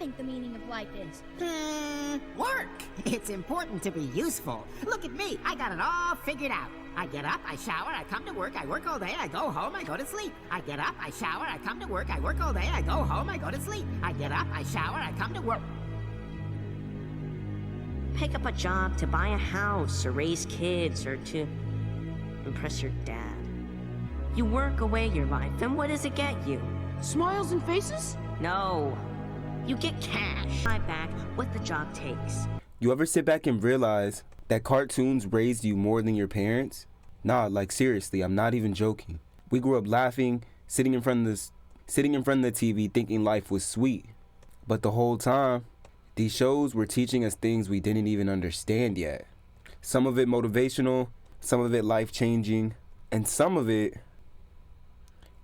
think the meaning of life is? Work! It's important to be useful. Look at me, I got it all figured out. I get up, I shower, I come to work, I work all day, I go home, I go to sleep. I get up, I shower, I come to work, I work all day, I go home, I go to sleep. I get up, I shower, I come to work. Pick up a job to buy a house or raise kids or to impress your dad. You work away your life, and what does it get you? Smiles and faces? No. You get cash. Buy back what the job takes. You ever sit back and realize that cartoons raised you more than your parents? Nah, like seriously, I'm not even joking. We grew up laughing, sitting in front of the TV thinking life was sweet. But the whole time, these shows were teaching us things we didn't even understand yet. Some of it motivational, some of it life-changing, and some of it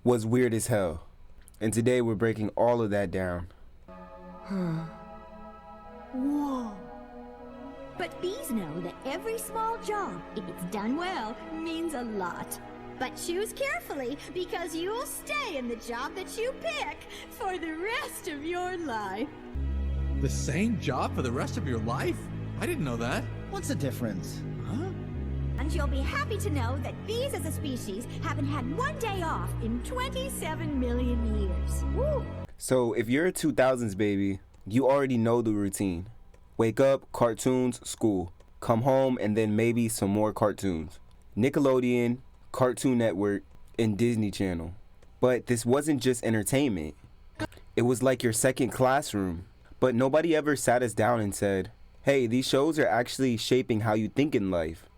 was weird as hell. And today we're breaking all of that down. Whoa. But bees know that every small job, if it's done well, means a lot. But choose carefully, because you'll stay in the job that you pick for the rest of your life. The same job for the rest of your life? I didn't know that. What's the difference? Huh? And you'll be happy to know that bees as a species haven't had one day off in 27 million years. Woo! So if you're a 2000s baby, you already know the routine. Wake up, cartoons, school. Come home, and then maybe some more cartoons. Nickelodeon, Cartoon Network, and Disney Channel. But this wasn't just entertainment. It was like your second classroom. But nobody ever sat us down and said, hey, these shows are actually shaping how you think in life.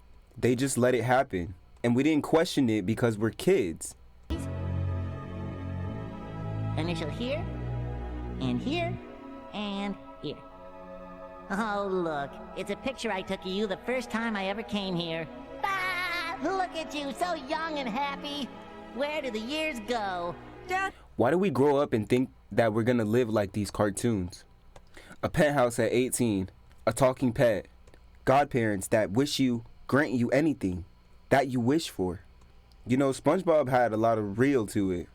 They just let it happen. And we didn't question it because we're kids. Initial here, and here, and here. Oh, look. It's a picture I took of you the first time I ever came here. Ah! Look at you, so young and happy. Where do the years go? Dad? Why do we grow up and think that we're gonna live like these cartoons? A penthouse at 18, a talking pet, godparents that grant you anything that you wish for. You know, SpongeBob had a lot of real to it,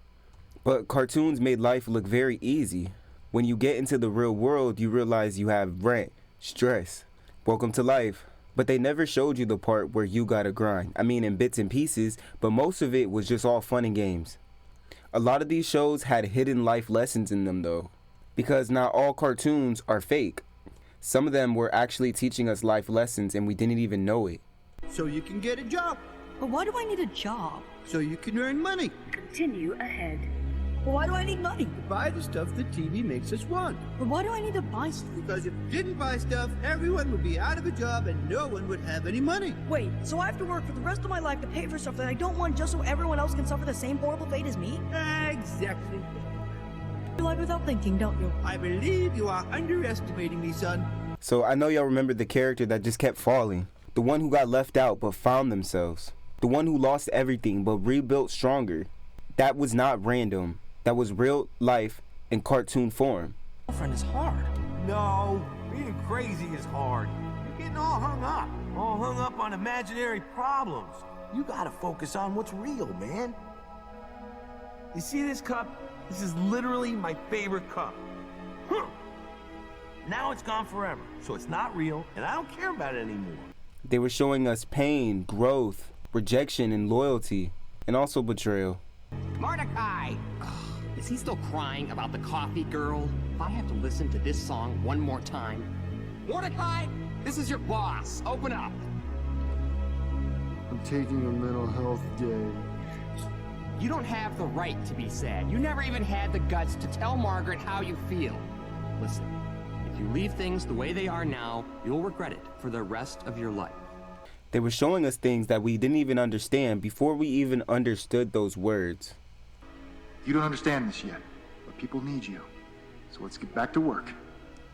but cartoons made life look very easy. When you get into the real world, you realize you have rent, stress, welcome to life. But they never showed you the part where you gotta grind. I mean, in bits and pieces, but most of it was just all fun and games. A lot of these shows had hidden life lessons in them though, because not all cartoons are fake. Some of them were actually teaching us life lessons and we didn't even know it. So you can get a job. But why do I need a job? So you can earn money. Continue ahead. But why do I need money? To buy the stuff the TV makes us want. But why do I need to buy stuff? Because if you didn't buy stuff, everyone would be out of a job and no one would have any money. Wait, so I have to work for the rest of my life to pay for stuff that I don't want just so everyone else can suffer the same horrible fate as me? Exactly. You lie without thinking, don't you? I believe you are underestimating me, son. So I know y'all remember the character that just kept falling. The one who got left out but found themselves. The one who lost everything but rebuilt stronger. That was not random. That was real life in cartoon form. Girlfriend is hard. No, being crazy is hard. You're getting all hung up on imaginary problems. You gotta focus on what's real, man. You see this cup? This is literally my favorite cup. Now it's gone forever, so it's not real, and I don't care about it anymore. They were showing us pain, growth, rejection, and loyalty, and also betrayal. Mordecai! Is he still crying about the coffee girl? If I have to listen to this song one more time. Mordecai, this is your boss. Open up. I'm taking a mental health day. You don't have the right to be sad. You never even had the guts to tell Margaret how you feel. Listen, if you leave things the way they are now, you'll regret it for the rest of your life. They were showing us things that we didn't even understand before we even understood those words. You don't understand this yet, but people need you. So let's get back to work.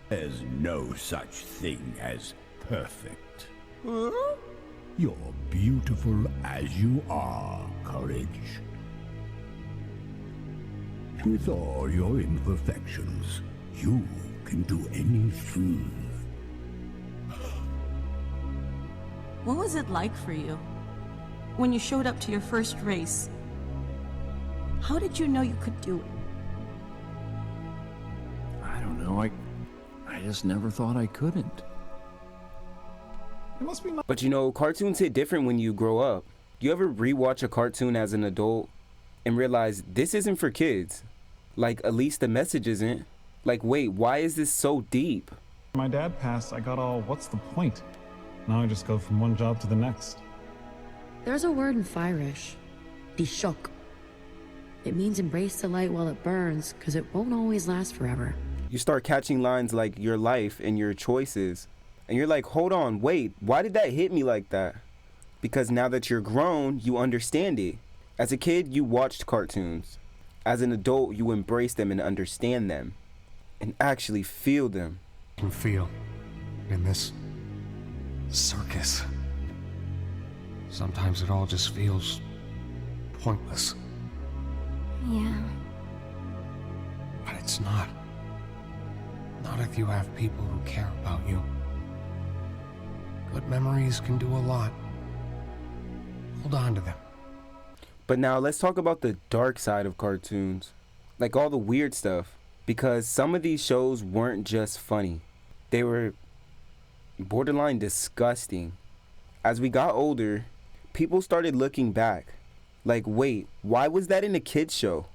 There's no such thing as perfect. You're beautiful as you are, Courage. With all your imperfections, you can do anything. What was it like for you when you showed up to your first race? How did you know you could do it? I don't know. I I just never thought I couldn't. It must be But you know, cartoons hit different when you grow up. You ever rewatch a cartoon as an adult and realize this isn't for kids? Like, at least the message isn't. Like, wait, why is this so deep? My dad passed, I got all, what's the point? Now I just go from one job to the next. There's a word in Firish, dishok. It means embrace the light while it burns, because it won't always last forever. You start catching lines like your life and your choices. And you're like, hold on, wait, why did that hit me like that? Because now that you're grown, you understand it. As a kid, you watched cartoons. As an adult, you embrace them and understand them. And actually feel them. Can feel in this circus. Sometimes it all just feels pointless. Yeah. But it's not. Not if you have people who care about you. Good memories can do a lot. Hold on to them. But now let's talk about the dark side of cartoons. Like all the weird stuff. Because some of these shows weren't just funny. They were borderline disgusting. As we got older, people started looking back. Like, wait, why was that in a kid's show?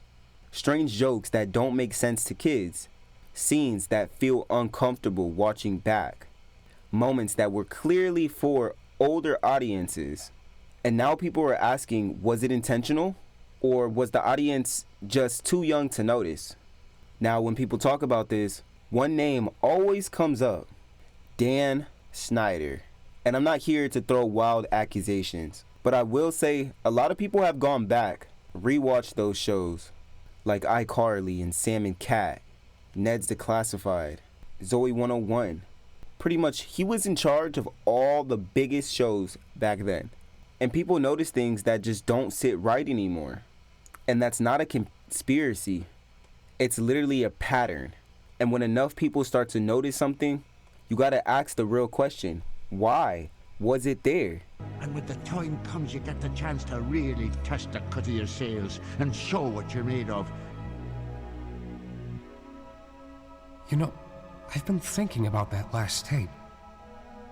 Strange jokes that don't make sense to kids. Scenes that feel uncomfortable watching back. Moments that were clearly for older audiences. And now people are asking, was it intentional? Or was the audience just too young to notice? Now, when people talk about this, one name always comes up. Dan Snyder. And I'm not here to throw wild accusations, but I will say a lot of people have gone back, rewatched those shows, like iCarly and Sam and Cat, Ned's Declassified, Zoe 101. Pretty much, he was in charge of all the biggest shows back then. And people notice things that just don't sit right anymore. And that's not a conspiracy. It's literally a pattern. And when enough people start to notice something, you gotta ask the real question. Why was it there? And when the time comes, you get the chance to really test the cut of your sails and show what you're made of. You know, I've been thinking about that last tape.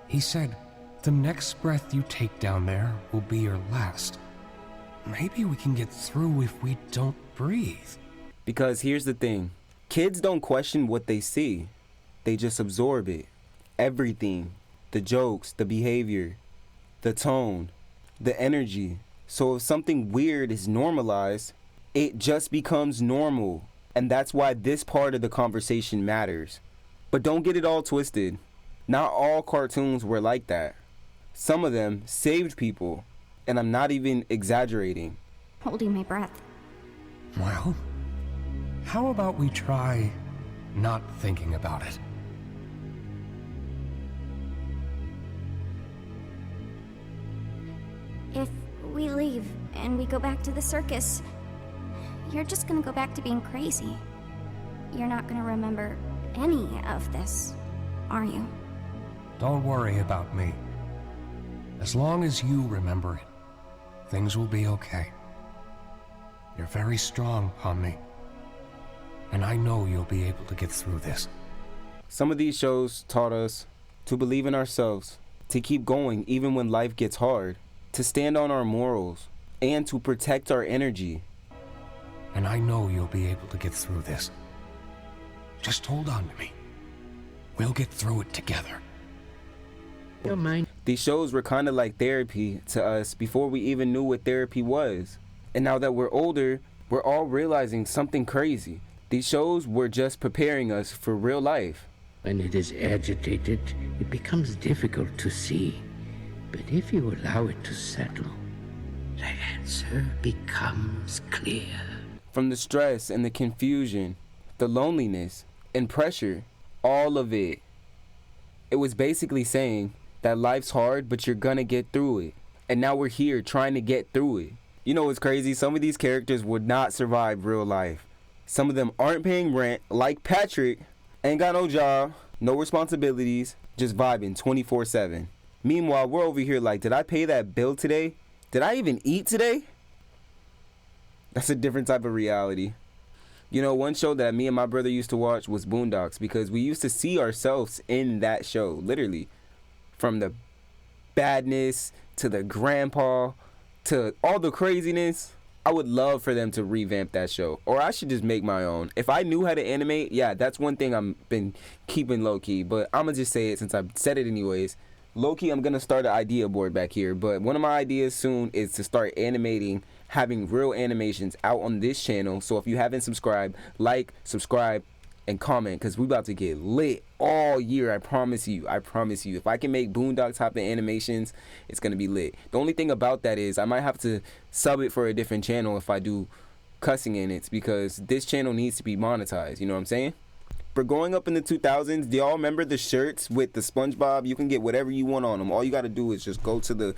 He said, the next breath you take down there will be your last. Maybe we can get through if we don't breathe. Because here's the thing. Kids don't question what they see. They just absorb it. Everything. The jokes, the behavior, the tone, the energy. So if something weird is normalized, it just becomes normal. And that's why this part of the conversation matters. But don't get it all twisted. Not all cartoons were like that. Some of them saved people. And I'm not even exaggerating. Holding my breath. Well, how about we try not thinking about it? If we leave and we go back to the circus, you're just gonna go back to being crazy. You're not gonna remember any of this, are you? Don't worry about me. As long as you remember it, things will be okay. You're very strong, Pomni. And I know you'll be able to get through this. Some of these shows taught us to believe in ourselves, to keep going even when life gets hard, to stand on our morals, and to protect our energy. And I know you'll be able to get through this. Just hold on to me. We'll get through it together. Your mind. These shows were kind of like therapy to us before we even knew what therapy was. And now that we're older, we're all realizing something crazy. These shows were just preparing us for real life. When it is agitated, it becomes difficult to see. But if you allow it to settle, the answer becomes clear. From the stress and the confusion, the loneliness and pressure, all of it. It was basically saying that life's hard, but you're gonna get through it. And now we're here trying to get through it. You know what's crazy? Some of these characters would not survive real life. Some of them aren't paying rent, like Patrick, ain't got no job, no responsibilities, just vibing 24/7. Meanwhile, we're over here like, did I pay that bill today? Did I even eat today? That's a different type of reality. You know, one show that me and my brother used to watch was Boondocks, because we used to see ourselves in that show, literally. From the badness to the grandpa to all the craziness. I would love for them to revamp that show, or I should just make my own. If I knew how to animate, yeah, that's one thing I've been keeping low-key, but I'm gonna just say it since I've said it anyways. Low-key, I'm gonna start an idea board back here, but one of my ideas soon is to start animating, having real animations out on this channel. So if you haven't subscribed, like, subscribe, and comment, because we about to get lit all year. I promise you. If I can make Boondocks type of animations, it's gonna be lit. The only thing about that is I might have to sub it for a different channel if I do cussing in it, because this channel needs to be monetized, you know what I'm saying? For growing up in the 2000s, do y'all remember the shirts with the SpongeBob? You can get whatever you want on them. All you got to do is just go to the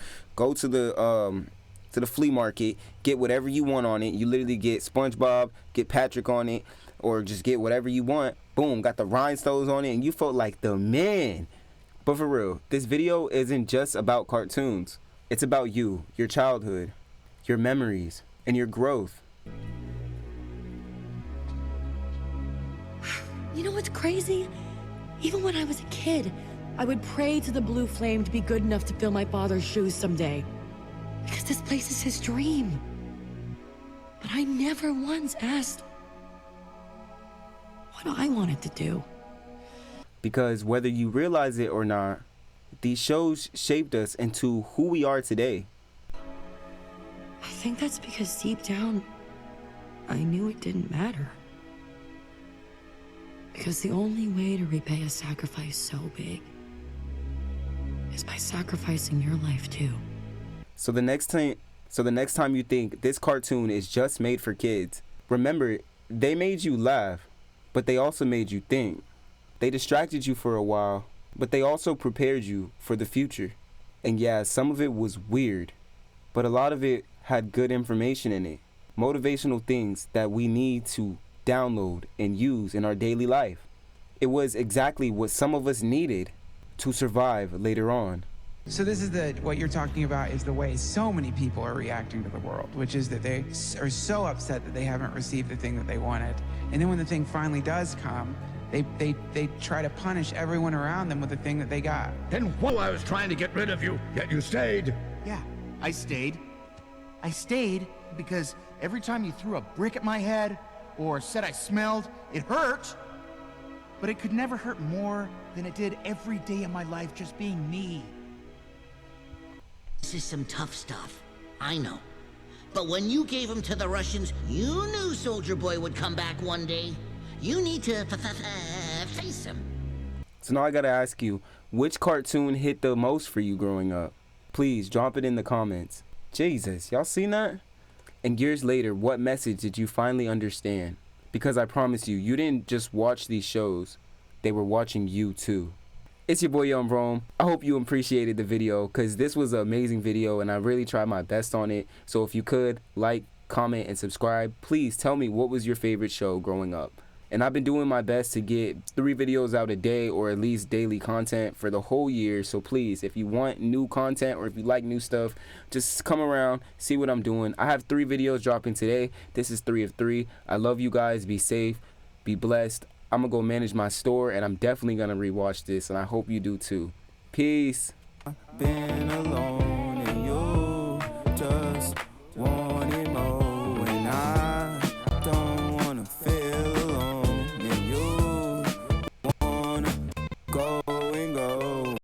flea market, get whatever you want on it. You literally get SpongeBob, get Patrick on it, or just get whatever you want. Boom, got the rhinestones on it, and you felt like the man. But for real, this video isn't just about cartoons. It's about you, your childhood, your memories, and your growth. You know what's crazy? Even when I was a kid, I would pray to the blue flame to be good enough to fill my father's shoes someday. Because this place is his dream. But I never once asked what I wanted to do. Because whether you realize it or not, these shows shaped us into who we are today. I think that's because deep down, I knew it didn't matter. Because the only way to repay a sacrifice so big is by sacrificing your life too. So the next time you think this cartoon is just made for kids, remember, they made you laugh, but they also made you think. They distracted you for a while, but they also prepared you for the future. And yeah, some of it was weird, but a lot of it had good information in it. Motivational things that we need to download and use in our daily life. It was exactly what some of us needed to survive later on. So this is what you're talking about is the way so many people are reacting to the world, which is that they are so upset that they haven't received the thing that they wanted. And then when the thing finally does come, they try to punish everyone around them with the thing that they got. And while I was trying to get rid of you, yet you stayed. Yeah, I stayed. I stayed because every time you threw a brick at my head or said I smelled, it hurt. But it could never hurt more than it did every day of my life just being me. This is some tough stuff, I know. But when you gave him to the Russians, you knew Soldier Boy would come back one day. You need to face him. So now I gotta ask you, which cartoon hit the most for you growing up? Please drop it in the comments. Jesus, y'all seen that? And years later, what message did you finally understand? Because I promise you, you didn't just watch these shows, they were watching you too. It's your boy Young Rome. I hope you appreciated the video, because this was an amazing video and I really tried my best on it. So if you could, like, comment, and subscribe. Please tell me what was your favorite show growing up. And I've been doing my best to get 3 videos out a day, or at least daily content for the whole year. So please, if you want new content or if you like new stuff, just come around, see what I'm doing. I have 3 videos dropping today. This is 3 of 3. I love you guys. Be safe. Be blessed. I'm going to go manage my store, and I'm definitely going to rewatch this, and I hope you do too. Peace. Been alone.